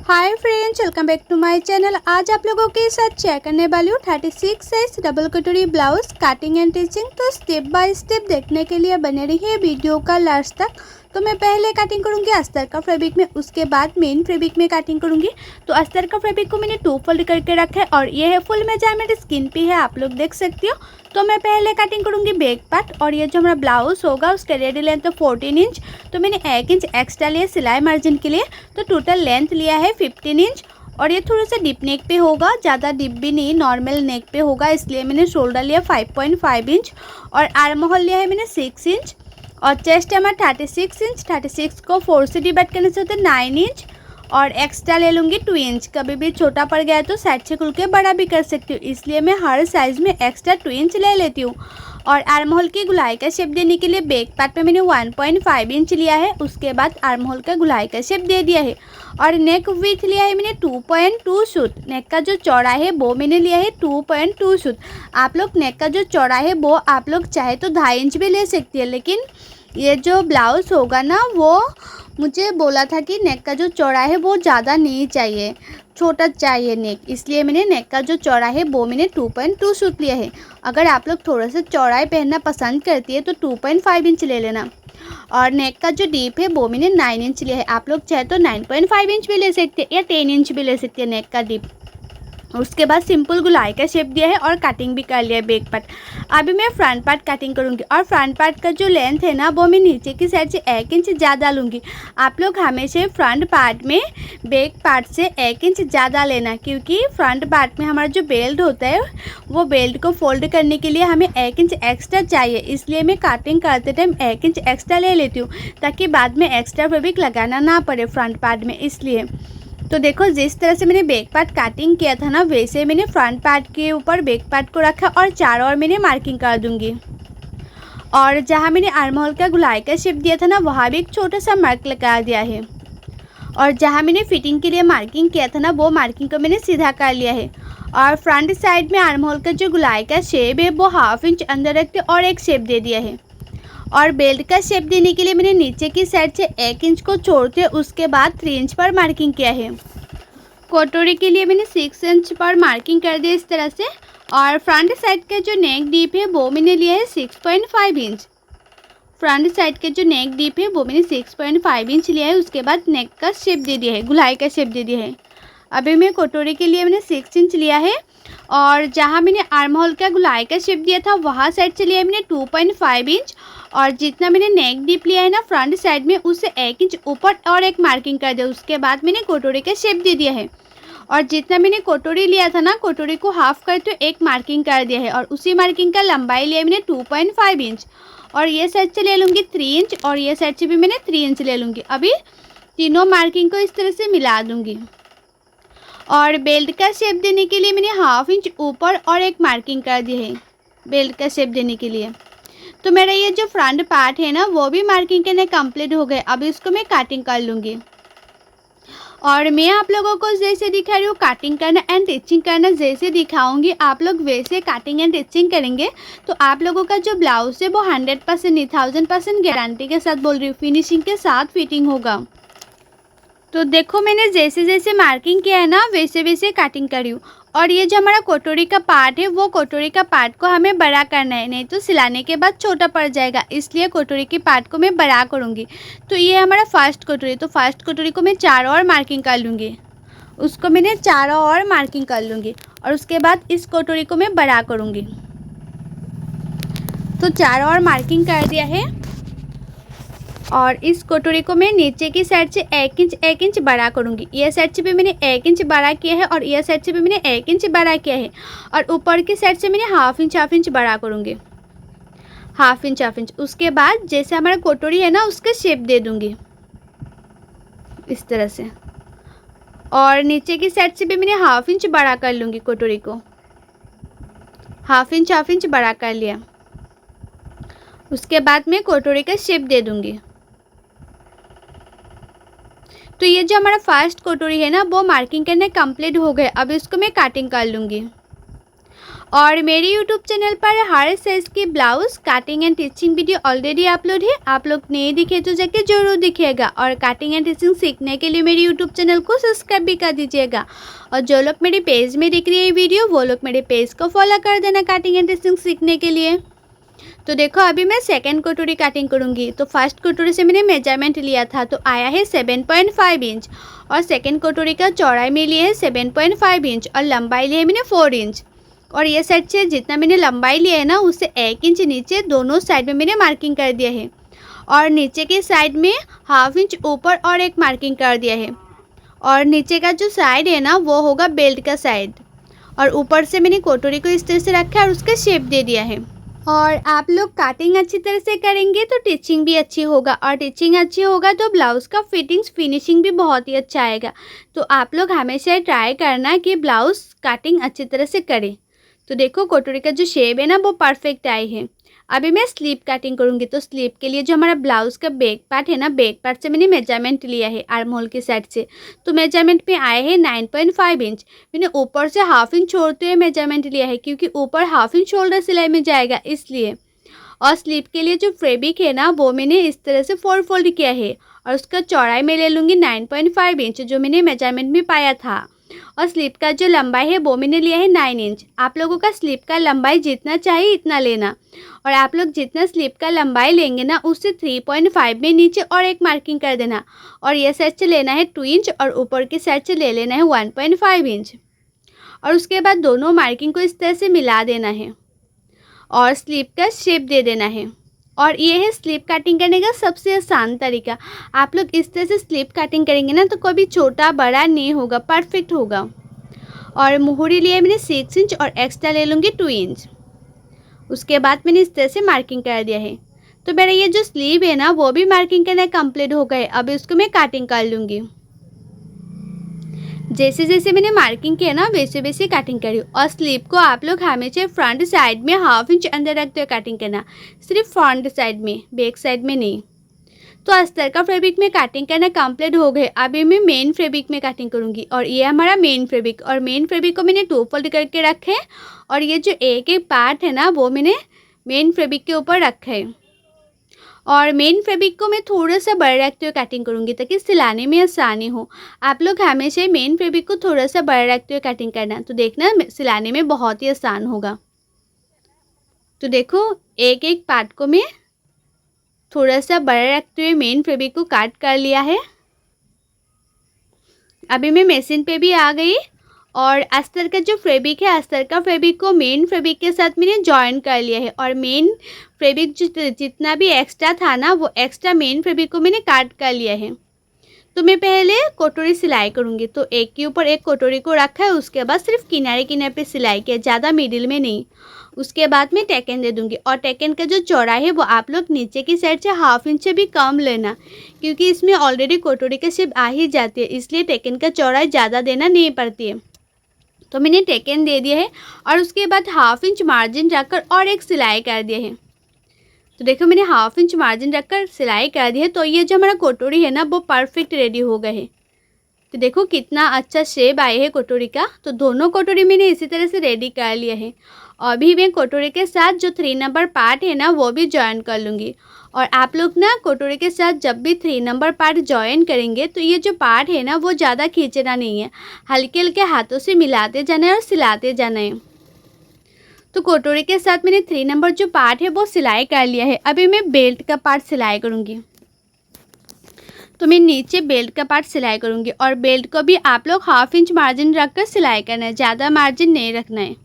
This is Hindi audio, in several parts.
Hi friends, welcome back to my channel. आज आप लोगों के साथ शेयर करने वाली हूँ 36 साइज डबल कटोरी ब्लाउज कटिंग एंड टिचिंग। तो स्टेप बाय स्टेप देखने के लिए बने रहिए वीडियो का लास्ट तक। तो मैं पहले कटिंग करूँगी अस्तर का फैब्रिक में, उसके बाद मेन फैब्रिक में कटिंग करूँगी। तो अस्तर का फैब्रिक को मैंने 2 फोल्ड करके रखा है और ये है फुल मेजरमेंट स्किन पे है, आप लोग देख सकते हो। तो मैं पहले कटिंग करूँगी बैक पार्ट और ये जो हमारा ब्लाउज होगा उसका रेडी लेंथ है 14 इंच। तो मैंने 1 इंच एक्स्ट्रा लिया सिलाई मार्जिन के लिए, तो टोटल लेंथ लिया है 15 इंच। और ये थोड़ा सा डीप नेक पे होगा, ज़्यादा डीप भी नहीं, नॉर्मल नेक पे होगा, इसलिए मैंने शोल्डर लिया 5.5 इंच और आर्म होल लिया है मैंने 6 इंच और चेस्ट है हमारा 36 इंच। 36 को 4 से डिवाइड करने से होता है 9 इंच और एक्स्ट्रा ले लूँगी 2 इंच। कभी भी छोटा पड़ गया तो साइड से खुल के बड़ा भी कर सकती हूँ, इसलिए मैं हर साइज़ में एक्स्ट्रा 2 इंच ले लेती हूँ। और आर्म होल की गुलाई का शेप देने के लिए बैक पार्ट में मैंने 1.5 इंच लिया है, उसके बाद आर्म होल का गुलाई का शेप दे दिया है। और नेक विथ लिया है मैंने 2.2 सूट। नेक का जो चौड़ा है वो मैंने लिया है 2.2 सूट। आप लोग नेक का जो चौड़ा है वो आप लोग चाहे तो 2.5 इंच भी ले सकती है, लेकिन ये जो ब्लाउज़ होगा ना वो मुझे बोला था कि नेक का जो चौड़ा है वो ज़्यादा नहीं चाहिए, छोटा चाहिए नेक, इसलिए मैंने नेक का जो चौड़ा है वो मैंने 2.2 सूट लिया है। अगर आप लोग थोड़ा सा चौड़ाई पहनना पसंद करती है तो 2.5 इंच ले लेना। और नेक का जो डीप है वो मैंने 9 इंच लिया है, आप लोग चाहे तो 9.5 इंच भी ले सकते हैं या 10 इंच भी ले सकते हैं नेक का डीप। उसके बाद सिंपल गुलाई का शेप दिया है और कटिंग भी कर लिया है बैक पार्ट। अभी मैं फ्रंट पार्ट कटिंग करूँगी और फ्रंट पार्ट का जो लेंथ है ना वो मैं नीचे की साइड से 1 इंच ज़्यादा लूँगी। आप लोग हमेशा फ्रंट पार्ट में बैक पार्ट से 1 इंच ज़्यादा लेना, क्योंकि फ्रंट पार्ट में हमारा जो बेल्ट होता है वो बेल्ट को फोल्ड करने के लिए हमें 1 इंच एक्स्ट्रा चाहिए, इसलिए मैं कटिंग करते टाइम 1 इंच एक्स्ट्रा ले लेती हूँ ताकि बाद में एक्स्ट्रा फैब्रिक लगाना ना पड़े फ्रंट पार्ट में, इसलिए। तो देखो जिस तरह से मैंने बैक पार्ट कटिंग किया था ना वैसे मैंने फ्रंट पार्ट के ऊपर बैक पार्ट को रखा और चारों ओर मैंने मार्किंग कर दूंगी। और जहाँ मैंने आर्म होल का गुलाई का शेप दिया था ना वहाँ भी एक छोटा सा मार्क लगा दिया है। और जहाँ मैंने फिटिंग के लिए मार्किंग किया था ना वो मार्किंग को मैंने सीधा कर लिया है। और फ्रंट साइड में आर्म होल का जो गुलाई का शेप है वो 1/2 इंच अंदर रखते और एक शेप दे दिया है। और बेल्ट का शेप देने के लिए मैंने नीचे की साइड से 1 इंच को छोड़ते उसके बाद 3 इंच पर मार्किंग किया है। कटोरी के लिए मैंने 6 इंच पर मार्किंग कर दिया इस तरह से। और फ्रंट साइड का जो नेक डीप है वो मैंने लिया है 6.5 इंच। फ्रंट साइड का जो नेक डीप है वो मैंने 6.5 इंच लिया है, उसके बाद नेक का शेप दे दिया है, गुलाई का शेप दे दिया है। अभी मैं कटोरी के लिए मैंने 6 इंच लिया है और जहाँ मैंने आर्म होल का गुलाई का शेप दिया था वहाँ साइड से लिया है मैंने 2.5 इंच। और जितना मैंने नेक डीप लिया है ना फ्रंट साइड में उससे 1 इंच ऊपर और एक मार्किंग कर दिया, उसके बाद मैंने कटोरी का शेप दे दिया है। और जितना मैंने कटोरी लिया था ना कटोरी को हाफ करते एक मार्किंग कर दिया है और उसी मार्किंग का लंबाई लिया मैंने 2.5 इंच। और ये साइड से ले लूँगी 3 इंच और ये साइड से भी मैंने 3 इंच ले लूँगी। अभी तीनों मार्किंग को इस तरह से मिला दूँगी। और बेल्ट का शेप देने के लिए मैंने 1/2 इंच ऊपर और एक मार्किंग कर दी है बेल्ट का शेप देने के लिए। तो मेरा ये जो फ्रंट पार्ट है ना वो भी मार्किंग करने कंप्लीट हो गए। अब इसको मैं कटिंग कर लूँगी। और मैं आप लोगों को जैसे दिखा रही हूँ कटिंग करना एंड टिचिंग करना, जैसे दिखाऊंगी आप लोग वैसे कटिंग एंड टिचिंग करेंगे तो आप लोगों का जो ब्लाउज है वो 100% नहीं 1000% गारंटी के साथ बोल रही हूँ, फिनिशिंग के साथ फिटिंग होगा। तो देखो मैंने जैसे जैसे मार्किंग किया है ना वैसे वैसे कटिंग करी हूँ। और ये जो हमारा कटोरी का पार्ट है वो कटोरी का पार्ट को हमें बड़ा करना है, नहीं तो सिलाने के बाद छोटा पड़ जाएगा, इसलिए कटोरी के पार्ट को मैं बड़ा करूँगी। तो ये हमारा फर्स्ट कटोरी, तो फर्स्ट कटोरी को मैं चारों ओर मार्किंग कर लूँगी, उसको मैंने चारों ओर मार्किंग कर लूँगी। और उसके बाद इस कटोरी को मैं बड़ा करूँगी। तो चारों ओर मार्किंग कर दिया है और इस कटोरी को मैं नीचे की साइड से 1 इंच बड़ा करूँगी। ये साइड से भी मैंने 1 इंच बड़ा किया है और ये साइड से भी मैंने 1 इंच बड़ा किया है। और ऊपर की साइड से मैंने 1/2 इंच बड़ा करूँगी, 1/2 इंच। उसके बाद जैसे हमारा कटोरी है ना उसका शेप दे दूँगी इस तरह से। और नीचे की साइड से भी मैंने 1/2 इंच बड़ा कर लूँगी कटोरी को, 1/2 इंच बड़ा कर लिया। उसके बाद मैं कटोरी का शेप दे दूँगी। तो ये जो हमारा फर्स्ट कटोरी है ना वो मार्किंग करने कंप्लीट हो गए। अब इसको मैं कटिंग कर लूँगी। और मेरे यूट्यूब चैनल पर हर साइज़ की blouse cutting and teaching video already upload है। आप लोग नहीं दिखे तो जाके ज़रूर दिखिएगा और कटिंग एंड टिचिंग सीखने के लिए मेरे यूट्यूब चैनल को सब्सक्राइब भी कर दीजिएगा। और जो लोग मेरे पेज में देख रहे हैं वीडियो वो लोग मेरे पेज को फॉलो कर देना कटिंग एंड टिचिंग सीखने के लिए। तो देखो अभी मैं सेकंड कटोरी कटिंग करूँगी। तो फर्स्ट कटोरी से मैंने मेजरमेंट लिया था तो आया है 7.5 इंच और सेकंड कटोरी का चौड़ाई में लिए है 7.5 इंच और लंबाई लिए है मैंने 4 इंच। और ये साइड से जितना मैंने लंबाई लिया है ना उससे 1 इंच नीचे दोनों साइड में मैंने मार्किंग कर दिया है और नीचे के साइड में हाफ इंच ऊपर और एक मार्किंग कर दिया है। और नीचे का जो साइड है ना वो होगा बेल्ट का साइड और ऊपर से मैंने कटोरी को इस तरह से रखा है और उसका शेप दे दिया है। और आप लोग कटिंग अच्छी तरह से करेंगे तो टिचिंग भी अच्छी होगा और टिचिंग अच्छी होगा तो ब्लाउज़ का फिटिंग्स फिनिशिंग भी बहुत ही अच्छा आएगा। तो आप लोग हमेशा ट्राई करना कि ब्लाउज़ कटिंग अच्छी तरह से करें। तो देखो कटोरी का जो शेप है ना वो परफेक्ट आई है। अभी मैं स्लीव कटिंग करूँगी। तो स्लीव के लिए जो हमारा ब्लाउज़ का बैक पार्ट है ना बैक पार्ट से मैंने मेजरमेंट लिया है आर्म होल की साइड से। तो मेजरमेंट में आए हैं 9.5 इंच। मैंने ऊपर से हाफ इंच छोड़ते हुए मेजरमेंट लिया है क्योंकि ऊपर हाफ इंच शोल्डर सिलाई में जाएगा इसलिए। और स्लीव के लिए जो फैब्रिक है ना वो मैंने इस तरह से 4 फोल्ड किया है और उसका चौड़ाई मैं ले लूँगी 9.5 इंच जो मैंने मेजरमेंट में पाया था। और स्लीव का जो लंबाई है वो मैंने लिया है 9 इंच। आप लोगों का स्लीव का लंबाई जितना चाहिए इतना लेना। और आप लोग जितना स्लीव का लंबाई लेंगे ना उससे 3.5 में नीचे और एक मार्किंग कर देना। और ये साइड से लेना है 2 इंच और ऊपर की साइड से ले लेना है 1.5 इंच। और उसके बाद दोनों मार्किंग को इस तरह से मिला देना है और स्लीव का शेप दे देना है। और ये है स्लीव कटिंग करने का सबसे आसान तरीका। आप लोग इस तरह से स्लीव कटिंग करेंगे ना तो कभी छोटा बड़ा नहीं होगा, परफेक्ट होगा। और मुहूरी लिए मैंने 6 इंच और एक्स्ट्रा ले लूँगी 2 इंच। उसके बाद मैंने इस तरह से मार्किंग कर दिया है। तो मेरा ये जो स्लीव है ना वो भी मार्किंग करना कंप्लीट हो गए। अब इसको मैं कटिंग कर लूँगी। जैसे जैसे मैंने मार्किंग किया ना वैसे वैसे कटिंग करी। और स्लीव को आप लोग हमेशा फ्रंट साइड में हाफ इंच अंदर रखते हुए कटिंग करना, सिर्फ फ्रंट साइड में, बैक साइड में नहीं। तो अस्तर का फैब्रिक में कटिंग करना कंप्लीट हो गए। अभी मैं मेन फैब्रिक में कटिंग करूँगी। और ये हमारा मेन फैब्रिक और मेन फैब्रिक को मैंने 2 फोल्ड करके रखे हैं और ये जो एक एक पार्ट है ना वो मैंने मेन फैब्रिक के ऊपर रखा है। और मेन फैब्रिक को मैं थोड़ा सा बड़ा रखते हुए कटिंग करूँगी ताकि सिलाने में आसानी हो। आप लोग हमेशा मेन फैब्रिक को थोड़ा सा बड़ा रखते हुए कटिंग करना तो देखना सिलाने में बहुत ही आसान होगा। तो देखो एक एक पार्ट को मैं थोड़ा सा बड़ा रखते हुए मेन फैब्रिक को काट कर लिया है। अभी मैं मशीन पे भी आ गई और अस्तर का जो फैब्रिक है अस्तर का फैब्रिक को मेन फैब्रिक के साथ मैंने जॉइन कर लिया है। और मेन फैब्रिक जितना भी एक्स्ट्रा था ना वो एक्स्ट्रा मेन फैब्रिक को मैंने काट कर लिया है। तो मैं पहले कटोरी सिलाई करूँगी। तो एक के ऊपर एक कटोरी को रखा है, उसके बाद सिर्फ किनारे किनारे पे सिलाई किया, ज़्यादा मिडिल में नहीं। उसके बाद मैं टेकन दे दूँगी। और टेकन का जो चौड़ाई है वो आप लोग नीचे की साइड से हाफ इंच से भी कम लेना क्योंकि इसमें ऑलरेडी कटोरी का शेप आ ही जाती है, इसलिए टेकन का चौड़ाई ज़्यादा देना नहीं पड़ती है। तो मैंने टेकन दे दिया है और उसके बाद हाफ इंच मार्जिन रखकर और एक सिलाई कर दिया है। तो देखो मैंने हाफ इंच मार्जिन रखकर सिलाई कर दी है। तो ये जो हमारा कटोरी है ना वो परफेक्ट रेडी हो गए है। तो देखो कितना अच्छा शेप आया है कटोरी का। तो दोनों कटोरी मैंने इसी तरह से रेडी कर लिया है। अभी मैं कटोरी के साथ जो 3 नंबर पार्ट है ना वो भी जॉइन कर लूँगी। और आप लोग ना कटोरी के साथ जब भी 3 नंबर पार्ट जॉइन करेंगे तो ये जो पार्ट है ना वो ज़्यादा खींचना नहीं है, हल्के हल्के हाथों से मिलाते जाना है और सिलाते जाना है। तो कटोरी के साथ मैंने 3 नंबर जो पार्ट है वो सिलाई कर लिया है। अभी मैं बेल्ट का पार्ट सिलाई करूँगी। तो मैं नीचे बेल्ट का पार्ट सिलाई करूँगी और बेल्ट को भी आप लोग हाफ इंच मार्जिन रखकर सिलाई करना है, ज़्यादा मार्जिन नहीं रखना है।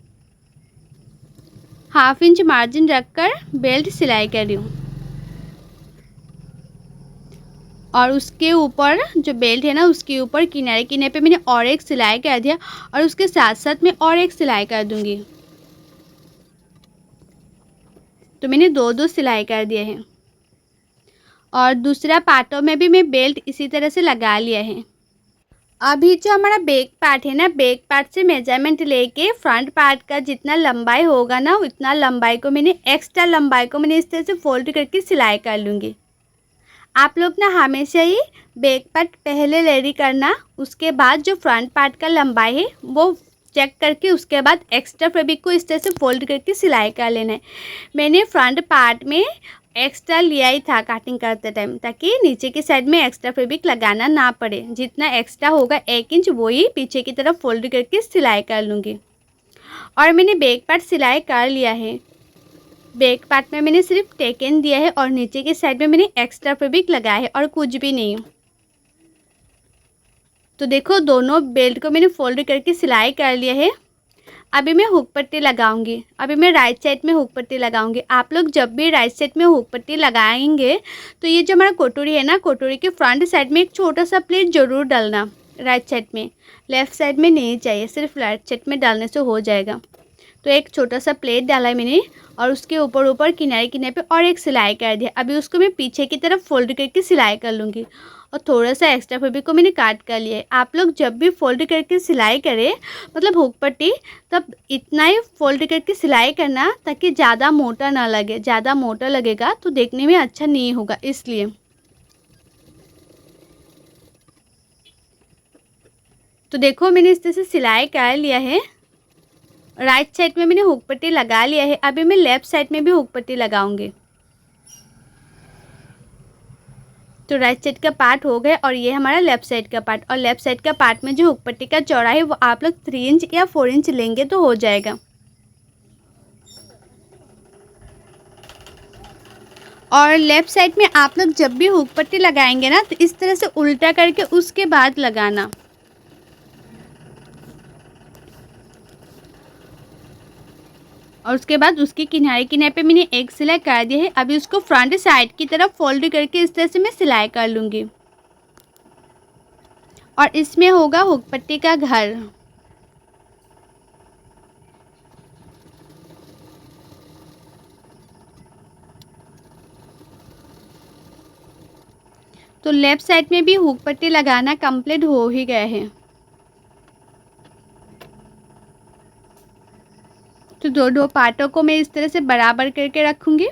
हाफ इंच मार्जिन रखकर बेल्ट सिलाई कर रही हूँ। और उसके ऊपर जो बेल्ट है ना उसके ऊपर किनारे किनारे पे मैंने और एक सिलाई कर दिया और उसके साथ साथ मैं और एक सिलाई कर दूँगी। तो मैंने 2-2 सिलाई कर दिया है। और दूसरा पार्टों में भी मैं बेल्ट इसी तरह से लगा लिया है। अभी जो हमारा बैक पार्ट है ना बैक पार्ट से मेजरमेंट लेके फ्रंट पार्ट का जितना लंबाई होगा ना उतना लंबाई को मैंने एक्स्ट्रा लंबाई को मैंने इस तरह से फोल्ड करके सिलाई कर लूँगी। आप लोग ना हमेशा ही बैक पार्ट पहले रेडी करना, उसके बाद जो फ्रंट पार्ट का लंबाई है वो चेक करके उसके बाद एक्स्ट्रा फैब्रिक को इस तरह से फोल्ड करके सिलाई कर लेना है। मैंने फ्रंट पार्ट में एक्स्ट्रा लिया ही था काटिंग करते टाइम, ताकि नीचे की साइड में एक्स्ट्रा फैब्रिक लगाना ना पड़े। जितना एक्स्ट्रा होगा 1 इंच वही पीछे की तरफ फोल्ड करके सिलाई कर लूँगी। और मैंने बैक पार्ट सिलाई कर लिया है। बैक पार्ट में मैंने सिर्फ टेकन दिया है और नीचे की साइड में मैंने एक्स्ट्रा फैब्रिक लगाया है और कुछ भी नहीं। तो देखो दोनों बेल्ट को मैंने फोल्ड करके सिलाई कर लिया है। अभी मैं हुक पट्टी लगाऊंगी। अभी मैं राइट साइड में हुक पट्टी लगाऊंगी। आप लोग जब भी राइट साइड में हुक पट्टी लगाएंगे तो ये जो हमारा कटोरी है ना, कटोरी के फ्रंट साइड में एक छोटा सा प्लेट ज़रूर डालना राइट साइड में। लेफ़्ट साइड में नहीं चाहिए, सिर्फ राइट साइड में डालने से हो जाएगा। तो एक छोटा सा प्लेट डाला है मैंने और उसके ऊपर ऊपर किनारे किनारे पे और एक सिलाई कर दिया। अभी उसको मैं पीछे की तरफ फोल्ड करके सिलाई कर लूँगी और थोड़ा सा एक्स्ट्रा फैब्रिक को मैंने काट कर लिया है। आप लोग जब भी फोल्ड करके सिलाई करें, मतलब हुक पट्टी, तब इतना ही फोल्ड करके सिलाई करना ताकि ज़्यादा मोटा ना लगे। ज़्यादा मोटा लगेगा तो देखने में अच्छा नहीं होगा, इसलिए। तो देखो मैंने इस तरह से सिलाई कर लिया है। राइट साइड में मैंने हुक पट्टी लगा लिया है। अभी मैं लेफ़्ट साइड में भी हुक पट्टी लगाऊंगी। तो राइट साइड का पार्ट हो गया और ये हमारा लेफ़्ट साइड का पार्ट। और लेफ़्ट साइड का पार्ट में जो हुक पट्टी का चौड़ाई है वो आप लोग 3 इंच या 4 इंच लेंगे तो हो जाएगा। और लेफ़्ट साइड में आप लोग जब भी हुक पट्टी लगाएंगे ना तो इस तरह से उल्टा करके उसके बाद लगाना। और उसके बाद उसके किनारे किनारे पे मैंने एक सिलाई कर दी है। अभी उसको फ्रंट साइड की तरफ फोल्ड करके इस तरह से मैं सिलाई कर लूँगी। और इसमें होगा हुक पट्टी का घर। तो लेफ़्ट साइड में भी हुक पट्टी लगाना कंप्लीट हो ही गया है। तो दो पार्टों को मैं इस तरह से बराबर करके रखूँगी।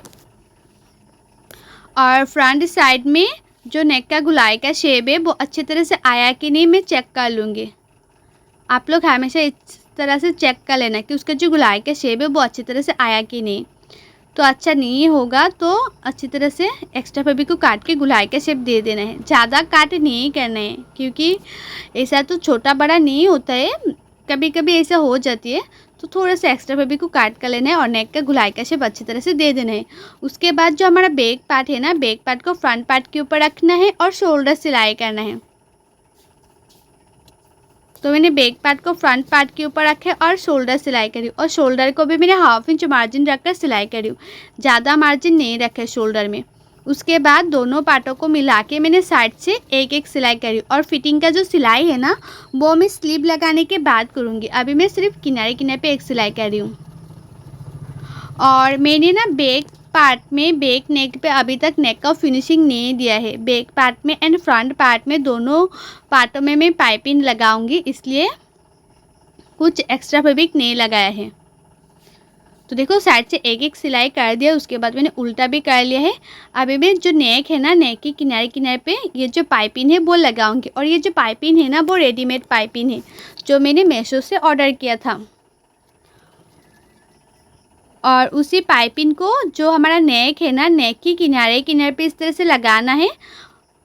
और फ्रंट साइड में जो नेक का गुलाई का शेप है वो अच्छी तरह से आया कि नहीं मैं चेक कर लूँगी। आप लोग हमेशा इस तरह से चेक कर लेना कि उसका जो गुलाई का शेप है वो अच्छी तरह से आया कि नहीं। तो अच्छा नहीं होगा तो अच्छी तरह से एक्स्ट्रा फैब्रिक को काट के गुलाई का शेप दे देना है। ज़्यादा काट नहीं करना है क्योंकि ऐसा तो छोटा बड़ा नहीं होता है, कभी कभी ऐसा हो जाती है। तो थोड़ा सा एक्स्ट्रा फैब्रिक को काट कर लेना है और नेक का गुलाई का शेप अच्छी तरह से दे देना है। उसके बाद जो हमारा बैक पार्ट है ना, बैक पार्ट को फ्रंट पार्ट के ऊपर रखना है और शोल्डर सिलाई करना है। तो मैंने बैक पार्ट को फ्रंट पार्ट के ऊपर रखे और शोल्डर सिलाई करी। और शोल्डर को भी मैंने 1/2 इंच मार्जिन रखकर सिलाई करी। ज़्यादा मार्जिन नहीं रखे शोल्डर में। उसके बाद दोनों पार्टों को मिला के मैंने साइड से एक एक सिलाई करी। और फिटिंग का जो सिलाई है ना वो मैं स्लीव लगाने के बाद करूँगी। अभी मैं सिर्फ किनारे किनारे पे एक सिलाई कर रही हूँ। और मैंने ना बैक पार्ट में बैक नेक पे अभी तक नेक का फिनिशिंग नहीं दिया है। बैक पार्ट में एंड फ्रंट पार्ट में दोनों पार्टों में मैं पाइपिंग लगाऊंगी, इसलिए कुछ एक्स्ट्रा फैब्रिक नहीं लगाया है। तो देखो साइड से एक एक सिलाई कर दिया। उसके बाद मैंने उल्टा भी कर लिया है। अभी मैं जो नेक है ना, नेक के किनारे किनारे पे ये जो पाइपिंग है वो लगाऊंगी। और ये जो पाइपिंग है ना वो रेडीमेड पाइपिंग है जो मैंने मीशो से ऑर्डर किया था। और उसी पाइपिंग को जो हमारा नेक है ना, नेक की किनारे किनारे पे इस तरह से लगाना है,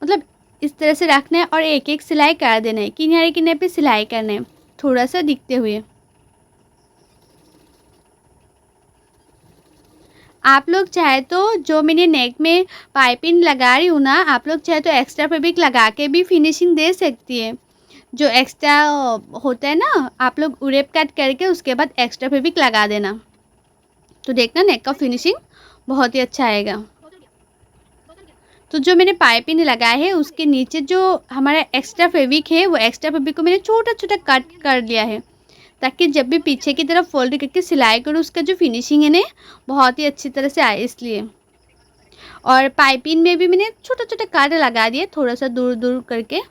मतलब इस तरह से रखना है और एक एक सिलाई कर देना है। किनारे किनारे पे सिलाई करना है थोड़ा सा दिखते हुए। आप लोग चाहे तो जो मैंने नेक में पाइपिंग लगा रही हूँ ना, आप लोग चाहे तो एक्स्ट्रा फैब्रिक लगा के भी फिनिशिंग दे सकती है। जो एक्स्ट्रा होता है ना, आप लोग उरेप कट करके उसके बाद एक्स्ट्रा फैब्रिक लगा देना, तो देखना नेक का फिनिशिंग बहुत ही अच्छा आएगा। तो जो मैंने पाइपिंग लगाया है उसके नीचे जो हमारा एक्स्ट्रा फैब्रिक है वो एक्स्ट्रा फैब्रिक को मैंने छोटा छोटा कट कर लिया है, ताकि जब भी पीछे की तरफ फोल्ड करके सिलाई करूँ उसका जो फिनिशिंग है ना बहुत ही अच्छी तरह से आए, इसलिए। और पाइपिंग में भी मैंने छोटा छोटा कट लगा दिया थोड़ा सा दूर दूर करके।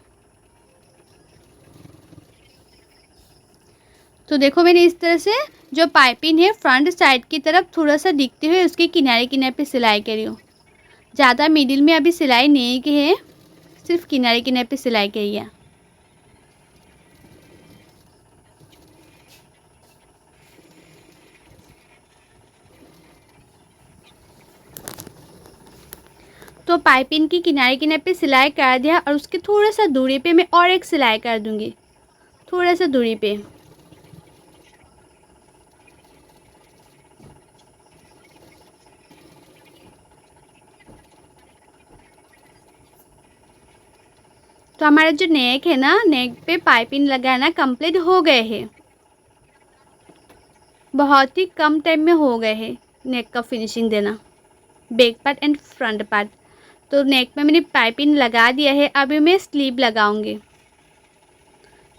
तो देखो मैंने इस तरह से जो पाइपिंग है फ्रंट साइड की तरफ थोड़ा सा दिखते हुए उसके किनारे किनारे पे सिलाई करी हूँ। ज़्यादा मिडिल में अभी सिलाई नहीं की है, सिर्फ किनारे किनारे पे सिलाई करी है। तो पाइपिंग की किनारे किनारे पे सिलाई कर दिया और उसके थोड़ा सा दूरी पे मैं और एक सिलाई कर दूँगी, थोड़ा सा दूरी पे। तो हमारा जो नेक है ना, नेक पे पाइपिंग लगाना कंप्लीट हो गए हैं, बहुत ही कम टाइम में हो गए हैं नेक का फिनिशिंग देना, back part and front part. तो नेक में मैंने पाइपिंग लगा दिया है, अभी मैं स्लीव लगाऊंगी।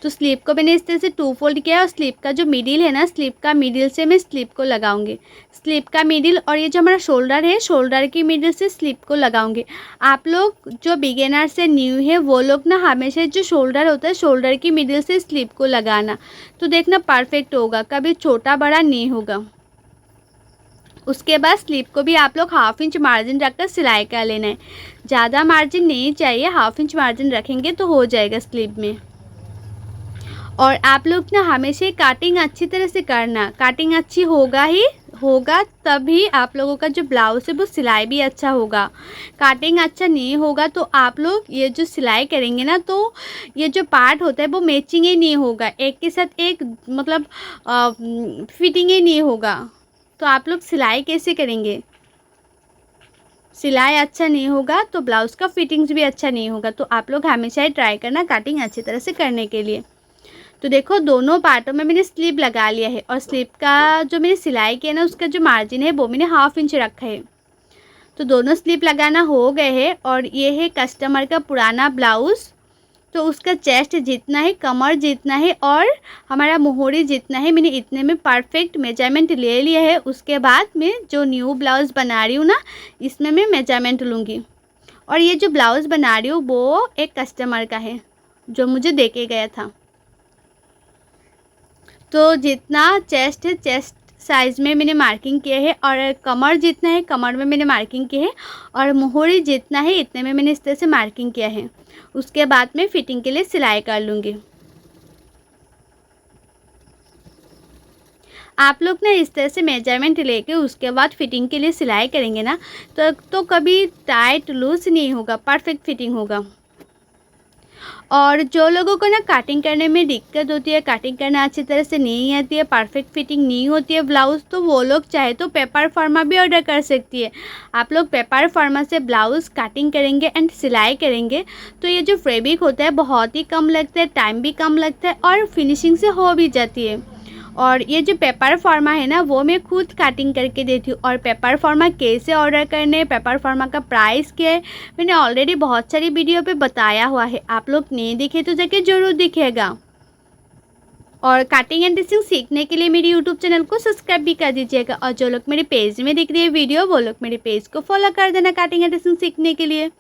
तो स्लीव को मैंने इस तरह से 2 फोल्ड किया और स्लीव का जो मिडिल है ना, स्लीव का मिडिल से मैं स्लीव को लगाऊंगी, स्लीव का मिडिल, और ये जो हमारा शोल्डर है, शोल्डर की मिडिल से स्लीव को लगाऊंगी। आप लोग जो बिगिनर से न्यू है वो लोग ना हमेशा जो शोल्डर होता है, शोल्डर की मिडिल से स्लीव को लगाना, तो देखना परफेक्ट होगा, कभी छोटा बड़ा नहीं होगा। उसके बाद स्लीव को भी आप लोग 1/2 इंच मार्जिन रखकर सिलाई कर लेना है, ज़्यादा मार्जिन नहीं चाहिए, 1/2 इंच मार्जिन रखेंगे तो हो जाएगा स्लीव में। और आप लोग ना हमेशा काटिंग अच्छी तरह से करना, काटिंग अच्छी होगा तभी आप लोगों का जो ब्लाउज है वो सिलाई भी अच्छा होगा। काटिंग अच्छा नहीं होगा तो आप लोग ये जो सिलाई करेंगे ना, तो ये जो पार्ट होता है वो मैचिंग ही नहीं होगा, एक के साथ एक, मतलब फिटिंग ही नहीं होगा। तो आप लोग सिलाई कैसे करेंगे, सिलाई अच्छा नहीं होगा तो ब्लाउज़ का फिटिंग्स भी अच्छा नहीं होगा। तो आप लोग हमेशा ही ट्राई करना काटिंग अच्छी तरह से करने के लिए। तो देखो दोनों पार्टों में मैंने स्लीव लगा लिया है, और स्लीव का जो मैंने सिलाई किया ना, उसका जो मार्जिन है वो मैंने 1/2 इंच रखा है। तो दोनों स्लीव लगाना हो गए हैं, और ये है कस्टमर का पुराना ब्लाउज़। तो उसका चेस्ट जितना है, कमर जितना है और हमारा मोहरी जितना है, मैंने इतने में परफेक्ट मेजरमेंट ले लिया है। उसके बाद मैं जो न्यू ब्लाउज़ बना रही हूँ ना, इसमें मैं मेजरमेंट लूँगी। और ये जो ब्लाउज़ बना रही हूँ वो एक कस्टमर का है जो मुझे दे के गया था। तो जितना चेस्ट है, चेस्ट साइज़ में मैंने मार्किंग किया है, और कमर जितना है, कमर में मैंने मार्किंग की है, और मोहरी जितना है इतने में मैंने इस तरह से मार्किंग किया है। उसके बाद मैं फिटिंग के लिए सिलाई कर लूँगी। आप लोग ना इस तरह से मेजरमेंट लेके उसके बाद फिटिंग के लिए सिलाई करेंगे ना, तो कभी टाइट लूज नहीं होगा, परफेक्ट फिटिंग होगा। और जो लोगों को ना कटिंग करने में दिक्कत होती है, कटिंग करना अच्छी तरह से नहीं आती है, परफेक्ट फिटिंग नहीं होती है ब्लाउज़, तो वो लोग चाहे तो पेपर फार्मा भी ऑर्डर कर सकती है। आप लोग पेपर फार्मा से ब्लाउज़ कटिंग करेंगे एंड सिलाई करेंगे तो ये जो फैब्रिक होता है बहुत ही कम लगता है, टाइम भी कम लगता है, और फिनिशिंग से हो भी जाती है। और ये जो पेपर फार्मा है ना, वो मैं खुद कटिंग करके देती हूँ। और पेपर फार्मा कैसे ऑर्डर करने, पेपर फार्मा का प्राइस क्या है, मैंने ऑलरेडी बहुत सारी वीडियो पे बताया हुआ है, आप लोग नहीं दिखे तो जाके ज़रूर दिखेगा। और कटिंग एंड स्टिचिंग सीखने के लिए मेरे यूट्यूब चैनल को सब्सक्राइब भी कर दीजिएगा, और जो लोग मेरे पेज में दिख रही है वीडियो, वो लोग मेरे पेज को फॉलो कर देना कटिंग एंड स्टिचिंग सीखने के लिए।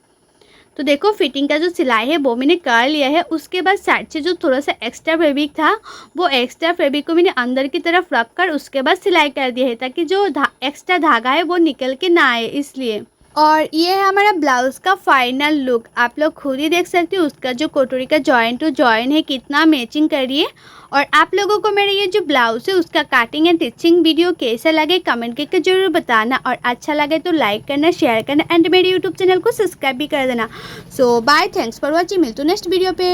तो देखो फिटिंग का जो सिलाई है वो मैंने कर लिया है। उसके बाद साइड से जो थोड़ा सा एक्स्ट्रा फैब्रिक था, वो एक्स्ट्रा फैब्रिक को मैंने अंदर की तरफ रख कर उसके बाद सिलाई कर दिया है, ताकि जो एक्स्ट्रा धागा है वो निकल के ना आए, इसलिए। और ये है हमारा ब्लाउज़ का फाइनल लुक, आप लोग खुद ही देख सकते हो उसका जो कटोरी का जॉइन टू जॉइन है कितना मैचिंग करिए। और आप लोगों को मेरा ये जो ब्लाउज़ है उसका कटिंग एंड स्टिचिंग वीडियो कैसा लगे कमेंट करके ज़रूर बताना, और अच्छा लगे तो लाइक करना, शेयर करना एंड मेरे यूट्यूब चैनल को सब्सक्राइब भी कर देना। सो बाय, थैंक्स फॉर वॉचिंग, मिलते नेक्स्ट वीडियो पे।